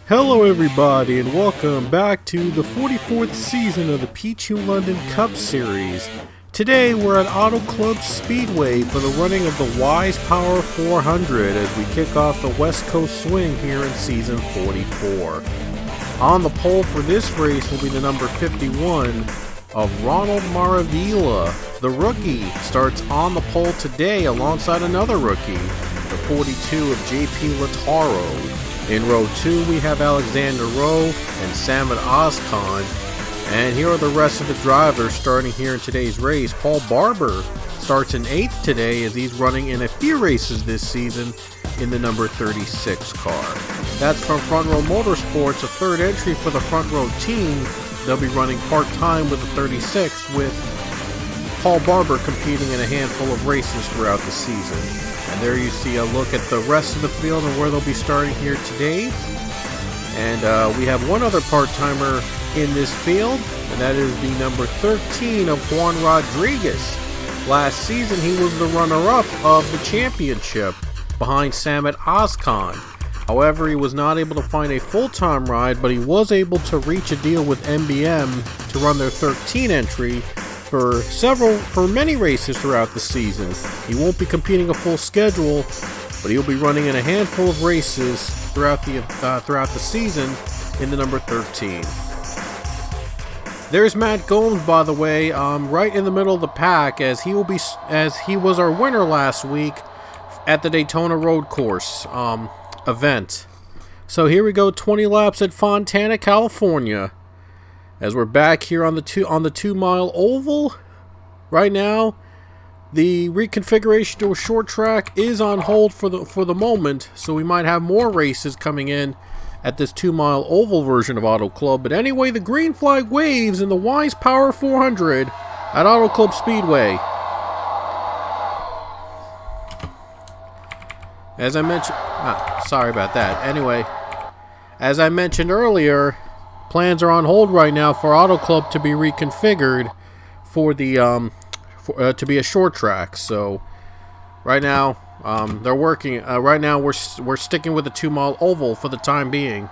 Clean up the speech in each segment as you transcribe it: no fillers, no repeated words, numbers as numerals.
Hello everybody and welcome back to the 44th season of the Pichu London Cup Series. Today we're at Auto Club Speedway for the running of the Wise Power 400 as we kick off the West Coast swing here in season 44. On the pole for this race will be the number 51 of Ronald Maravila. The rookie starts on the pole today alongside another rookie, the 42 of JP Lataro. In row 2 we have Alexander Rowe and Samad Ozkan. And here are the rest of the drivers starting here in today's race. Paul Barber starts in 8th today as he's running in a few races this season in the number 36 car. That's from Front Row Motorsports, a third entry for the Front Row team. They'll be running part-time with the 36 with Paul Barber competing in a handful of races throughout the season. And there you see a look at the rest of the field and where they'll be starting here today. And we have one other part-timer in this field, and that is the number 13 of Juan Rodriguez. Last season he was the runner-up of the championship behind Samad Ozkan. However, he was not able to find a full-time ride, but he was able to reach a deal with MBM to run their 13 entry for many races throughout the season. He won't be competing a full schedule, but he'll be running in a handful of races throughout the season in the number 13. There's Matt Gomes, by the way, right in the middle of the pack, as he was our winner last week at the Daytona Road Course event. So here we go, 20 laps at Fontana, California. As we're back here on the 2-mile oval, right now, the reconfiguration to a short track is on hold for the moment, so we might have more races coming in at this 2-mile oval version of Auto Club. But anyway, the green flag waves in the Wise Power 400 at Auto Club Speedway. As I mentioned, sorry about that. Anyway, as I mentioned earlier, plans are on hold right now for Auto Club to be reconfigured for the to be a short track. So right now they're working. Right now we're sticking with the 2-mile oval for the time being.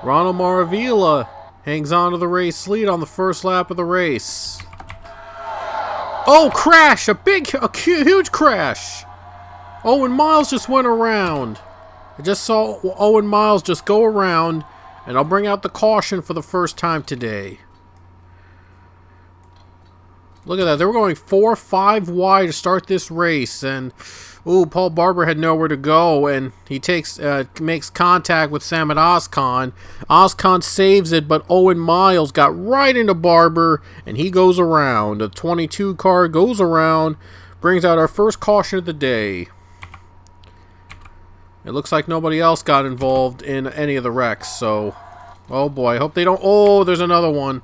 Ronald Maravila hangs on to the race lead on the first lap of the race. Oh, crash! A huge crash! Owen Miles just went around. I just saw Owen Miles just go around, and I'll bring out the caution for the first time today. Look at that. They were going 4-5 wide to start this race, and Paul Barber had nowhere to go, and he makes contact with Samad Ozkan. Ozkan saves it, but Owen Miles got right into Barber, and he goes around. The 22 car goes around, brings out our first caution of the day. It looks like nobody else got involved in any of the wrecks, so... Oh boy, I hope they don't... Oh, there's another one.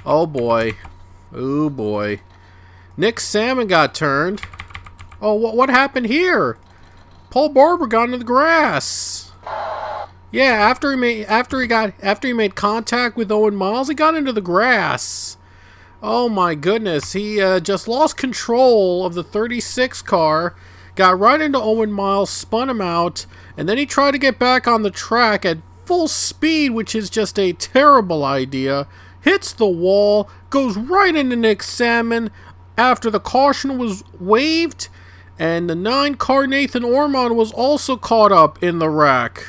Oh boy. Oh boy. Nick Salmon got turned. Oh, what happened here? Paul Barber got into the grass. Yeah, after he made contact with Owen Miles, he got into the grass. Oh my goodness, he just lost control of the 36 car. Got right into Owen Miles, spun him out, and then he tried to get back on the track at full speed, which is just a terrible idea. Hits the wall, goes right into Nick Salmon after the caution was waived, and the 9-car Nathan Ormond was also caught up in the wreck.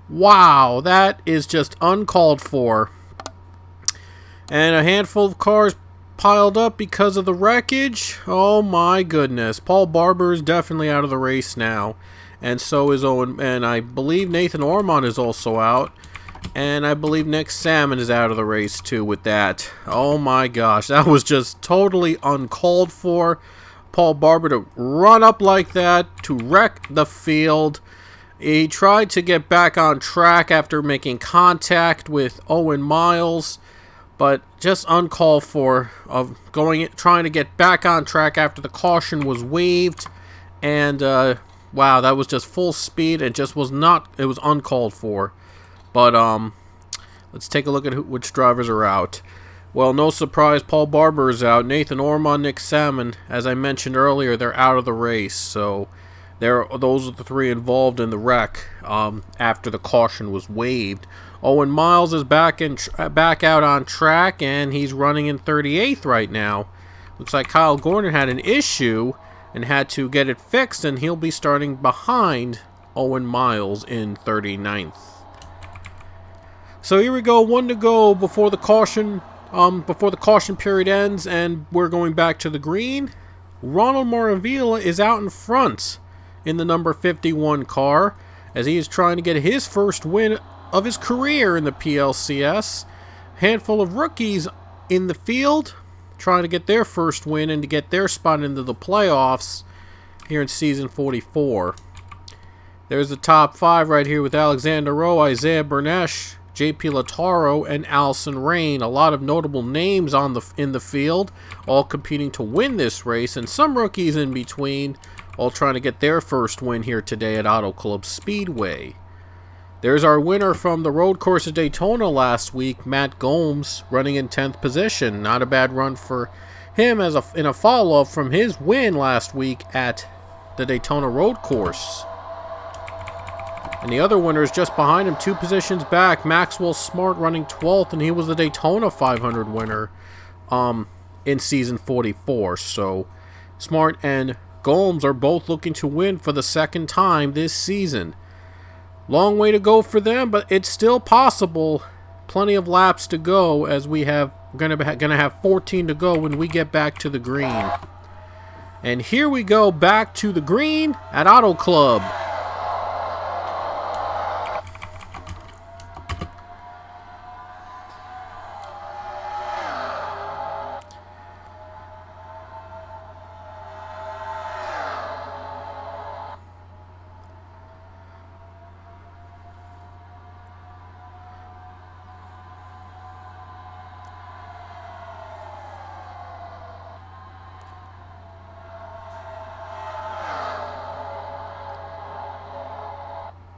Wow, that is just uncalled for. And a handful of cars piled up because of the wreckage. Oh my goodness. Paul Barber is definitely out of the race now. And so is Owen, and I believe Nathan Ormond is also out. And I believe Nick Salmon is out of the race too with that. Oh my gosh, that was just totally uncalled for. Paul Barber to run up like that, to wreck the field. He tried to get back on track after making contact with Owen Miles, but just uncalled for of trying to get back on track after the caution was waived. And wow, that was just full speed. It just was not, it was uncalled for. But let's take a look at which drivers are out. Well, no surprise, Paul Barber is out. Nathan Ormond, Nick Salmon, as I mentioned earlier, they're out of the race. So those are the three involved in the wreck after the caution was waived. Owen Miles is back out on track, and he's running in 38th right now. Looks like Kyle Gordon had an issue and had to get it fixed, and he'll be starting behind Owen Miles in 39th. So here we go, 1 to go before the caution period ends, and we're going back to the green. Ronald Maravila is out in front in the number 51 car, as he is trying to get his first win of his career in the PLCS. Handful of rookies in the field trying to get their first win and to get their spot into the playoffs here in season 44. There's the top 5 right here with Alexander Rowe, Isaiah Bernesh, JP Lataro, and Allison Rain. A lot of notable names in the field, all competing to win this race, and some rookies in between, all trying to get their first win here today at Auto Club Speedway. There's our winner from the road course at Daytona last week, Matt Gomes, running in 10th position. Not a bad run for him in a follow-up from his win last week at the Daytona road course. And the other winner is just behind him, 2 positions back. Maxwell Smart running 12th, and he was the Daytona 500 winner in season 44. So Smart and Gomes are both looking to win for the second time this season. Long way to go for them, but it's still possible. Plenty of laps to go, as we have gonna have 14 to go when we get back to the green. And here we go back to the green at Auto Club.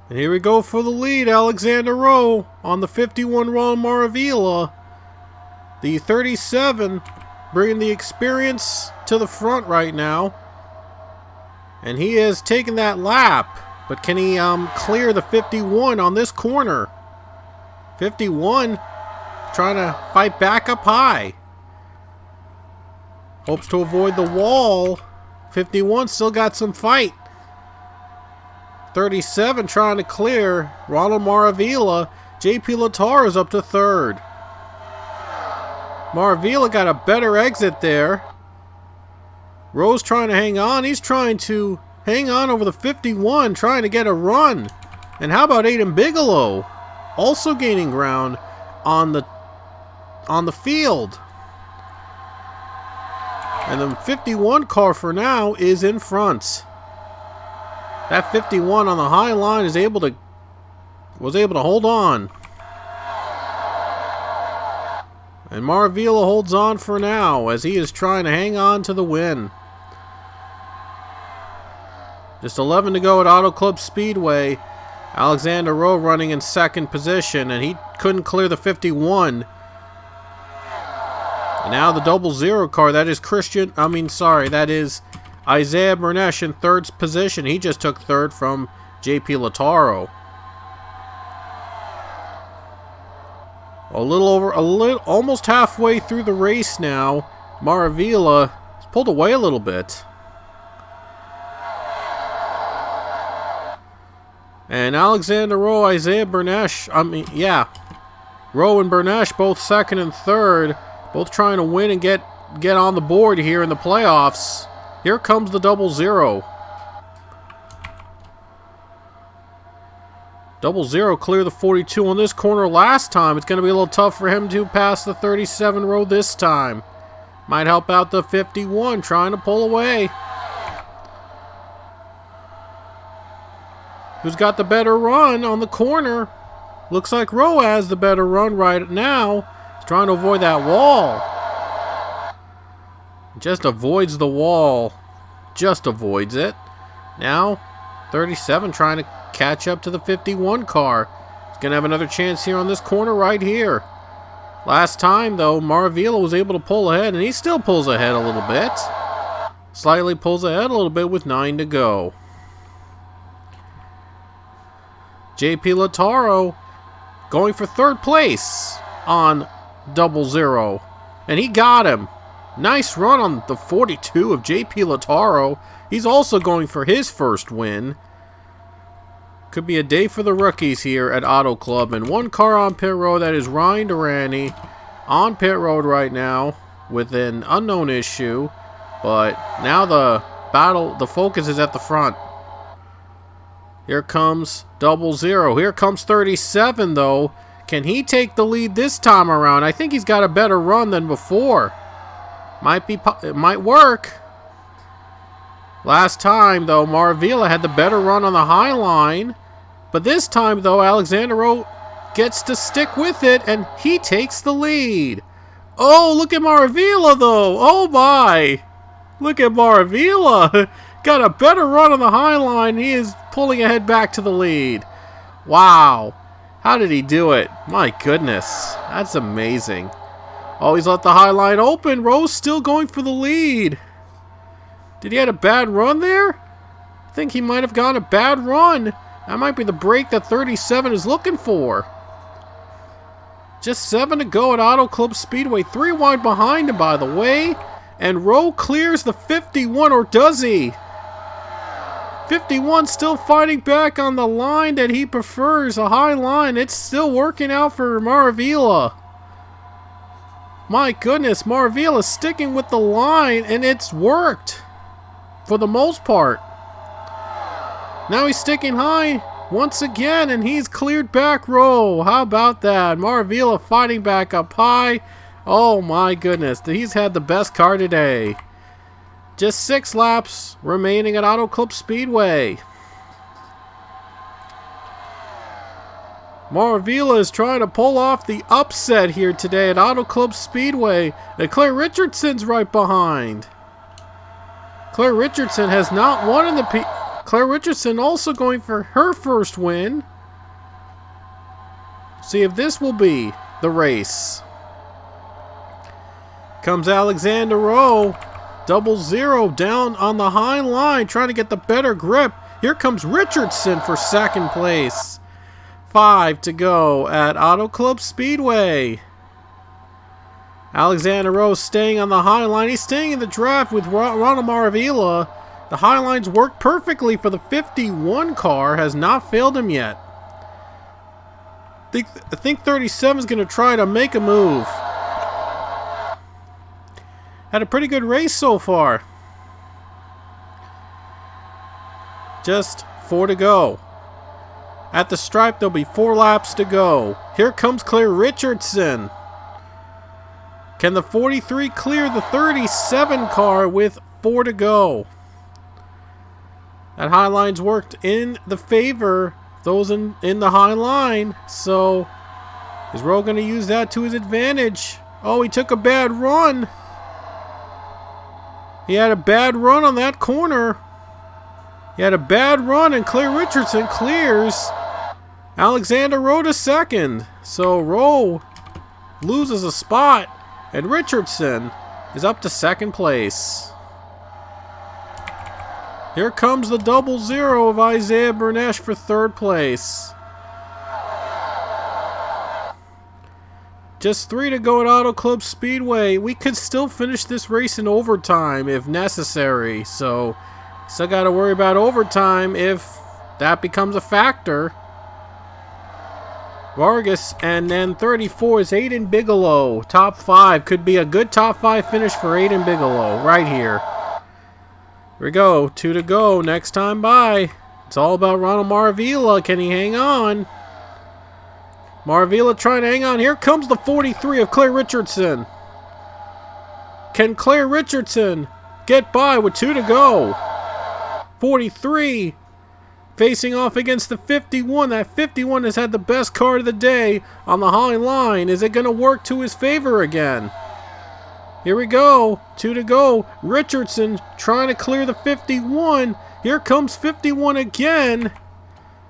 And here we go for the lead, Alexander Rowe on the 51 Ron Maravila. The 37 bringing the experience to the front right now. And he has taken that lap. But can he clear the 51 on this corner? 51 trying to fight back up high. Hopes to avoid the wall. 51 still got some fight. 37 trying to clear. Ronald Maravila. JP Lataro is up to 3rd. Maravila got a better exit there. Rose trying to hang on. He's trying to hang on over the 51, trying to get a run. And how about Aiden Bigelow? Also gaining ground on the field. And the 51 car for now is in front. That 51 on the high line was able to hold on. And Maravila holds on for now as he is trying to hang on to the win. Just 11 to go at Auto Club Speedway. Alexander Rowe running in 2nd position, and he couldn't clear the 51. And now the 00 car, that is that is Isaiah Bernesh in 3rd position. He just took 3rd from JP Lataro. Almost halfway through the race now. Maravila has pulled away a little bit. And Alexander Rowe, Isaiah Bernesh, Rowe and Bernesh both 2nd and 3rd, both trying to win and get on the board here in the playoffs. Here comes the 00. 00 clear the 42 on this corner last time. It's going to be a little tough for him to pass the 37 row this time. Might help out the 51 trying to pull away. Who's got the better run on the corner? Looks like Rowe has the better run right now. He's trying to avoid that wall. Just avoids the wall. Just avoids it. Now, 37 trying to catch up to the 51 car. He's going to have another chance here on this corner right here. Last time, though, Maravila was able to pull ahead, and he still pulls ahead a little bit. Slightly pulls ahead a little bit with 9 to go. JP Lataro going for third place on 00. And he got him. Nice run on the 42 of JP Lataro. He's also going for his first win. Could be a day for the rookies here at Auto Club. And one car on pit road, that is Ryan Durrani on pit road right now with an unknown issue. But now the focus is at the front. Here comes 00. Here comes 37 though. Can he take the lead this time around? I think he's got a better run than before. It might work. Last time though, Maravila had the better run on the high line. But this time though, Alexander Rowe gets to stick with it and he takes the lead. Oh, look at Maravila though. Oh my. Look at Maravila. Got a better run on the high line. He is pulling ahead back to the lead. Wow. How did he do it? My goodness. That's amazing. Oh, he's let the high line open. Rowe's still going for the lead. Did he have a bad run there? I think he might have gotten a bad run. That might be the break that 37 is looking for. Just 7 to go at Auto Club Speedway. 3 wide behind him, by the way. And Rowe clears the 51, or does he? 51 still fighting back on the line that he prefers, a high line. It's still working out for Maravila. My goodness, Maravila sticking with the line, and it's worked for the most part. Now he's sticking high once again, and he's cleared back Rowe. How about that? Maravila fighting back up high. Oh my goodness, he's had the best car today. Just 6 laps remaining at Auto Club Speedway. Maravila is trying to pull off the upset here today at Auto Club Speedway. And Claire Richardson's right behind. Claire Richardson has not won in the Claire Richardson also going for her first win. See if this will be the race. Comes Alexander Rowe. 00 down on the high line, trying to get the better grip. Here comes Richardson for second place. 5 to go at Auto Club Speedway. Alexander Rowe staying on the high line. He's staying in the draft with Ronald Maravila. The high lines worked perfectly for the 51 car. Has not failed him yet. I think 37 is going to try to make a move. Had a pretty good race so far. Just 4 to go. At the stripe, there'll be 4 laps to go. Here comes Claire Richardson. Can the 43 clear the 37 car with 4 to go? That high line's worked in the favor those in the high line. So is Rowe going to use that to his advantage? Oh, he took a bad run. He had a bad run on that corner. He had a bad run, and Claire Richardson clears Alexander Rowe to second. So Rowe loses a spot, and Richardson is up to second place. Here comes the 00 of Isaiah Bernesh for third place. Just 3 to go at Auto Club Speedway. We could still finish this race in overtime if necessary. So, still got to worry about overtime if that becomes a factor. Vargas, and then 34 is Aiden Bigelow. Top 5. Could be a good top 5 finish for Aiden Bigelow right here. Here we go. 2 to go. Next time by. It's all about Ronald Maravila. Can he hang on? Maravila trying to hang on. Here comes the 43 of Claire Richardson. Can Claire Richardson get by with 2 to go? 43 facing off against the 51. That 51 has had the best card of the day on the high line. Is it going to work to his favor again? Here we go. 2 to go. Richardson trying to clear the 51. Here comes 51 again.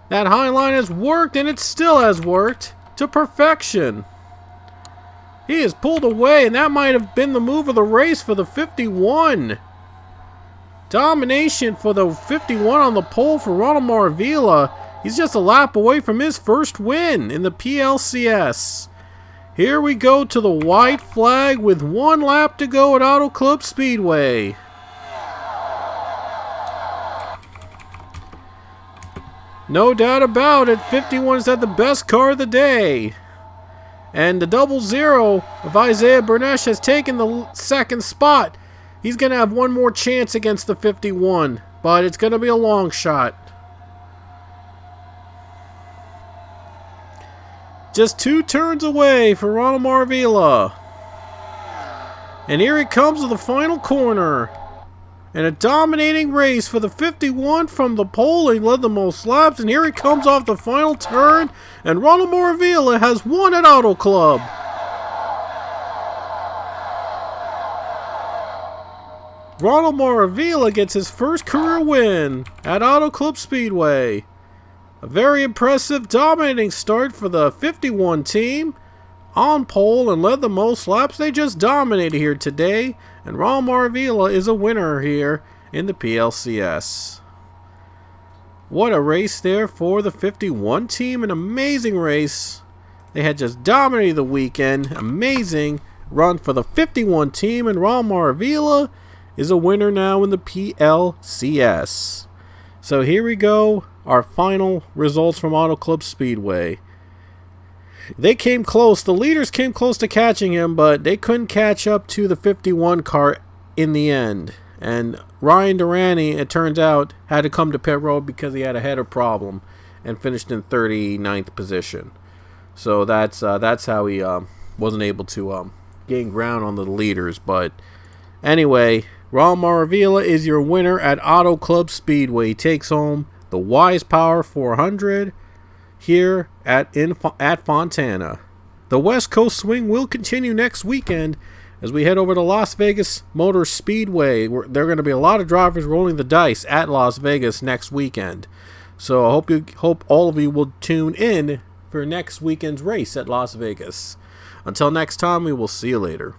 That high line has worked, and it still has worked to perfection. He has pulled away, and that might have been the move of the race for the 51. Domination for the 51 on the pole for Ronald Maravila. He's just a lap away from his first win in the PLCS. Here we go to the white flag with 1 lap to go at Auto Club Speedway. No doubt about it, 51 has had the best car of the day. And the 00 of Isaiah Bernesh has taken the second spot. He's going to have one more chance against the 51, but it's going to be a long shot. Just 2 turns away for Ronald Maravila. And here he comes to the final corner. And a dominating race for the 51 from the pole. He led the most laps, and here he comes off the final turn. And Ronald Maravila has won at Auto Club. Ronald Maravila gets his first career win at Auto Club Speedway. A very impressive, dominating start for the 51 team. On pole and led the most laps. They just dominated here today. And Ronald Maravila is a winner here in the PLCS. What a race there for the 51 team. An amazing race. They had just dominated the weekend. Amazing run for the 51 team. And Ronald Maravila is a winner now in the PLCS. So here we go. Our final results from Auto Club Speedway. They came close. The leaders came close to catching him, but they couldn't catch up to the 51 car in the end. And Ryan Durrani, it turns out, had to come to pit road because he had a header problem and finished in 39th position. So that's how he wasn't able to gain ground on the leaders. But anyway, Ronald Maravila is your winner at Auto Club Speedway. He takes home the Wise Power 400 here at Fontana. The West Coast Swing will continue next weekend as we head over to Las Vegas Motor Speedway. There are going to be a lot of drivers rolling the dice at Las Vegas next weekend. So I hope all of you will tune in for next weekend's race at Las Vegas. Until next time, we will see you later.